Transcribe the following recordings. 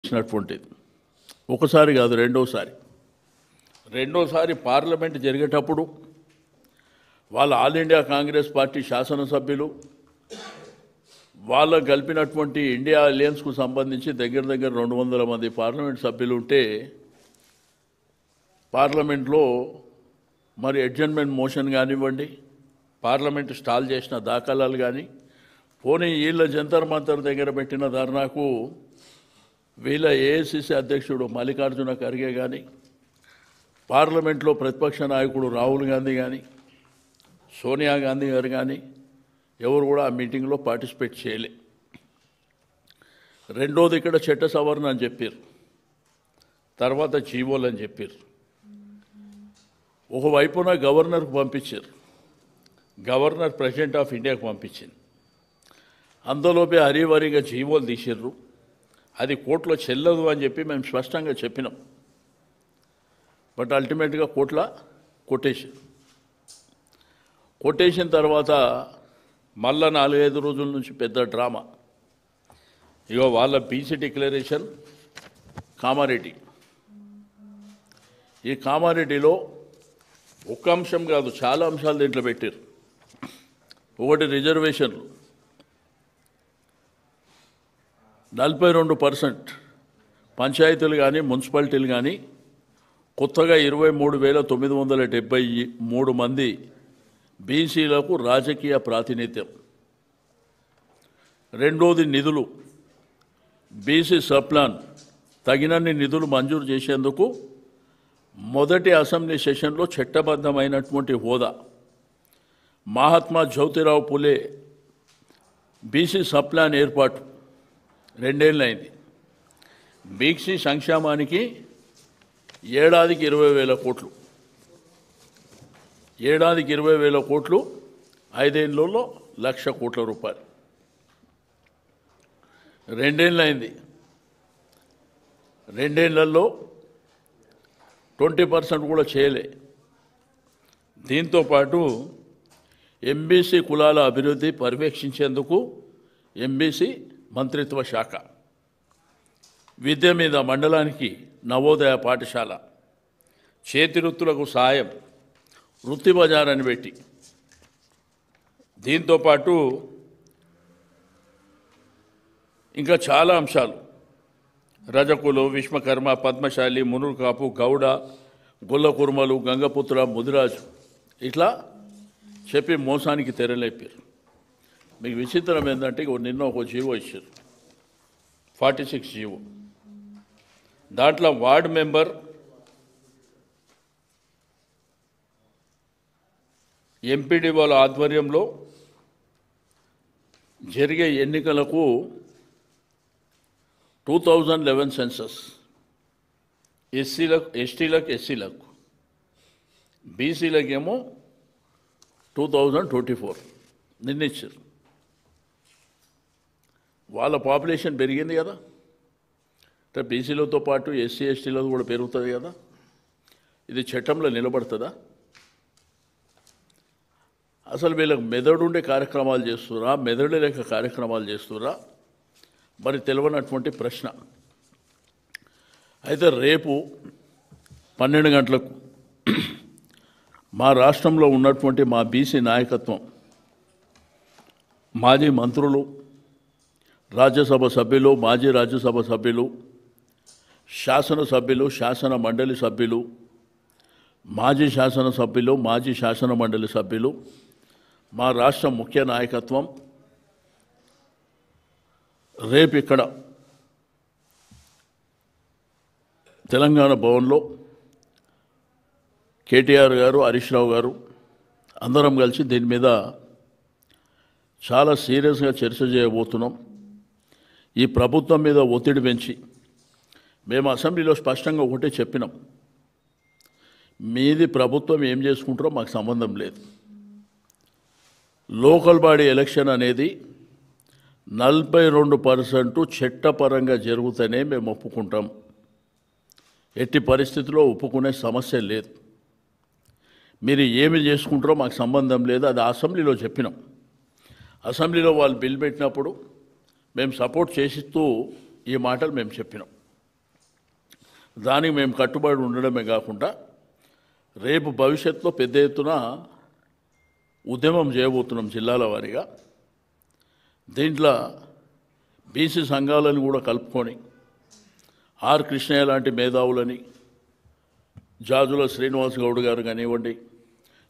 చేసినటువంటిది ఒకసారి కాదు రెండోసారి పార్లమెంట్ జరిగేటప్పుడు వాళ్ళ ఆల్ ఇండియా కాంగ్రెస్ పార్టీ శాసనసభ్యులు వాళ్ళ కలిపినటువంటి ఇండియా అలయన్స్కు సంబంధించి దగ్గర 200 మంది పార్లమెంట్ సభ్యులు ఉంటే పార్లమెంట్లో మరి అడ్జర్న్మెంట్ మోషన్ కానివ్వండి, పార్లమెంట్ స్టాల్ చేసిన దాఖలాలు కానీ, పోనీ వీళ్ళ జంతర్ మంతర్ దగ్గర పెట్టిన ధర్నాకు వీళ్ళ ఏఐసిసి అధ్యక్షుడు మల్లికార్జున ఖర్గే కానీ, పార్లమెంట్లో ప్రతిపక్ష నాయకుడు రాహుల్ గాంధీ కానీ, సోనియా గాంధీ గారు కానీ ఎవరు కూడా ఆ మీటింగ్లో పార్టిసిపేట్ చేయలే. రెండోది ఇక్కడ చట్ట సవరణ అని చెప్పారు, తర్వాత జీవోలు అని చెప్పారు. ఒకవైపున గవర్నర్కు పంపించారు, గవర్నర్ ప్రెసిడెంట్ ఆఫ్ ఇండియాకు పంపించింది. అందులోపే హరీవరీగా జీవోలు తీసిర్రు. అది కోర్టులో చెల్లదు అని చెప్పి మేము స్పష్టంగా చెప్పినాం. బట్ అల్టిమేట్గా కోర్టులో కొట్టేసిన తర్వాత మళ్ళా 4-5 రోజుల నుంచి పెద్ద డ్రామా. ఇగో వాళ్ళ బీసీ డిక్లరేషన్ కామారెడ్డి. ఈ కామారెడ్డిలో ఒక్క అంశం కాదు, చాలా అంశాలు దీంట్లో పెట్టారు. ఒకటి రిజర్వేషన్లు 42% పంచాయతీలు కానీ మున్సిపాలిటీలు కానీ కొత్తగా 23,973 మంది బీసీలకు రాజకీయ ప్రాతినిధ్యం. రెండోది నిధులు, బీసీ సబ్ప్లాన్ తగినన్ని నిధులు మంజూరు చేసేందుకు మొదటి అసెంబ్లీ సెషన్లో చట్టబద్ధమైనటువంటి హోదా. మహాత్మా జ్యోతిరావు పులే బీసీ సబ్ప్లాన్ ఏర్పాటు 2 ఏళ్ళైంది. బీసీ సంక్షేమానికి ఏడాదికి 20,000 కోట్లు, ఏడాదికి 20,000 కోట్లు, 5 ఏళ్ళలో 1,00,000 కోట్ల రూపాయలు. 2 ఏళ్ళైంది. 2 ఏళ్లలో 20% కూడా చేయలే. దీంతోపాటు ఎంబీసీ కులాల అభివృద్ధి పర్యవేక్షించేందుకు ఎంబీసీ మంత్రిత్వ శాఖ, విద్య మీద మండలానికి నవోదయ పాఠశాల, చేతివృత్తులకు సాయం, వృత్తి బజార్ అని పెట్టి, దీంతోపాటు ఇంకా చాలా అంశాలు, రజకులు, విశ్వకర్మ, పద్మశాలి, మునులు కాపు, గౌడ, గొల్ల కుర్మలు, గంగపుత్ర, ముదిరాజు ఇట్లా చెప్పి మోసానికి తెరలేపారు. మీకు విచిత్రం ఏంటంటే నిన్న ఒక జీవో ఇచ్చారు, 46 జీవో. దాంట్లో వార్డు మెంబర్ ఎంపీడీ వాళ్ళ ఆధ్వర్యంలో జరిగే ఎన్నికలకు 2011 సెన్సస్ ఎస్టీలకు బీసీలకేమో 2024 నిర్ణయించారు. వాళ్ళ పాపులేషన్ పెరిగింది కదా, అంటే బీసీలతో పాటు ఎస్సీ ఎస్టీలతో కూడా పెరుగుతుంది కదా. ఇది చట్టంలో నిలబడుతుందా? అసలు వీళ్ళకి మెదడుండే కార్యక్రమాలు చేస్తురా, మెదడు లేక కార్యక్రమాలు చేస్తురా మరి తెలియనటువంటి ప్రశ్న. అయితే రేపు 12 గంటలకు మా రాష్ట్రంలో ఉన్నటువంటి మా బీసీ నాయకత్వం, మాజీ మంత్రులు, రాజ్యసభ సభ్యులు, మాజీ రాజ్యసభ సభ్యులు, శాసనసభ్యులు, శాసన మండలి సభ్యులు, మాజీ శాసనసభ్యులు, మాజీ శాసన మండలి సభ్యులు, మా రాష్ట్ర ముఖ్య నాయకత్వం రేపు ఇక్కడ తెలంగాణ భవన్లో కేటీఆర్ గారు, హరీష్ రావు గారు అందరం కలిసి దీని మీద చాలా సీరియస్గా చర్చ చేయబోతున్నాం. ఈ ప్రభుత్వం మీద ఒత్తిడి పెంచి మేము అసెంబ్లీలో స్పష్టంగా ఒకటే చెప్పినాం, మీది ప్రభుత్వం ఏం చేసుకుంటారో మాకు సంబంధం లేదు. లోకల్ బాడీ ఎలక్షన్ అనేది 42% చట్టపరంగా జరుగుతూనే మేము ఒప్పుకుంటాం. ఎట్టి పరిస్థితుల్లో ఒప్పుకునే సమస్య లేదు. మీరు ఏమి చేసుకుంటారో మాకు సంబంధం లేదు. అది అసెంబ్లీలో చెప్పినాం. అసెంబ్లీలో వాళ్ళు బిల్ పెట్టినప్పుడు మేము సపోర్ట్ చేసిస్తూ ఈ మాటలు మేము చెప్పినాం. దానికి మేము కట్టుబడి ఉండడమే కాకుండా రేపు భవిష్యత్తులో పెద్ద ఎత్తున ఉద్యమం చేయబోతున్నాం జిల్లాల వారీగా. దీంట్లో బీసీ సంఘాలను కూడా కలుపుకొని ఆర్ కృష్ణయ్య లాంటి మేధావులని, జాజుల శ్రీనివాస్ గౌడ్ గారు కానివ్వండి,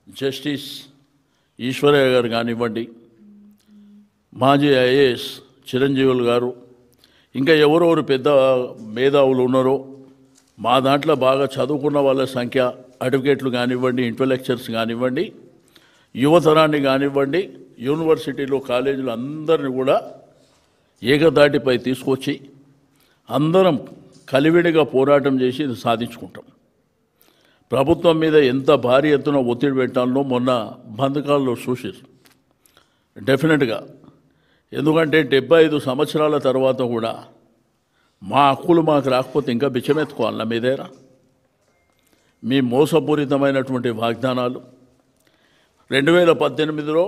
జస్టిస్ ఈశ్వరయ్య గారు కానివ్వండి, మాజీ ఐఏఎస్ చిరంజీవులు గారు, ఇంకా ఎవరెవరు పెద్ద మేధావులు ఉన్నారో మా దాంట్లో బాగా చదువుకున్న వాళ్ళ సంఖ్య, అడ్వకేట్లు కానివ్వండి, ఇంటలెక్చర్స్ కానివ్వండి, యువతరాన్ని కానివ్వండి, యూనివర్సిటీలు కాలేజీలు అందరిని కూడా ఏకదాటిపై తీసుకొచ్చి అందరం కలివిడిగా పోరాటం చేసి ఇది సాధించుకుంటాం. ప్రభుత్వం మీద ఎంత భారీ ఎత్తున ఒత్తిడి పెట్టాలనో మొన్న బంధకాల్లో చూసారు. డెఫినెట్గా, ఎందుకంటే 75 సంవత్సరాల తర్వాత కూడా మా హక్కులు మాకు రాకపోతే ఇంకా బిచ్చమెత్తుకోవాలన్నా మీ దగ్గర? మీ మోసపూరితమైనటువంటి వాగ్దానాలు 2018లో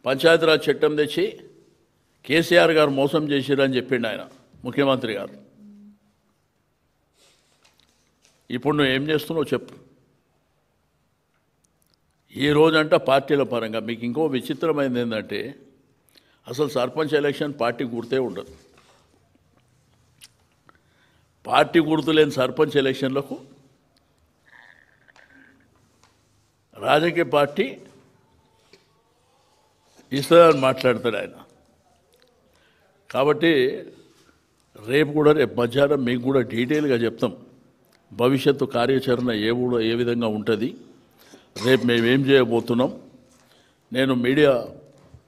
పంచాయతీరాజ్ చట్టం తెచ్చి కేసీఆర్ గారు మోసం చేసిరని చెప్పిండు ఆయన, ముఖ్యమంత్రి గారు. ఇప్పుడు నువ్వు ఏం చేస్తున్నావు చెప్పు. ఈ రోజంట పార్టీల పరంగా మీకు ఇంకో విచిత్రమైనది ఏంటంటే అసలు సర్పంచ్ ఎలక్షన్ పార్టీ గుర్తే ఉండదు. పార్టీ గుర్తు లేని సర్పంచ్ ఎలక్షన్లకు రాజకీయ పార్టీ ఇస్తుందని మాట్లాడతాడు ఆయన. కాబట్టి రేపు మధ్యాహ్నం మీకు కూడా డీటెయిల్గా చెప్తాం భవిష్యత్తు కార్యాచరణ ఏ విధంగా ఉంటుంది, రేపు మేమేం చేయబోతున్నాం. నేను మీడియా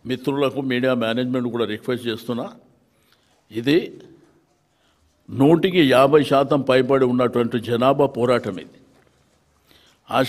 మిత్రులకు, మీడియా మేనేజ్మెంట్ కూడా రిక్వెస్ట్ చేస్తున్నా, ఇది 100% పైబడి ఉన్నటువంటి జనాభా పోరాటం ఇది.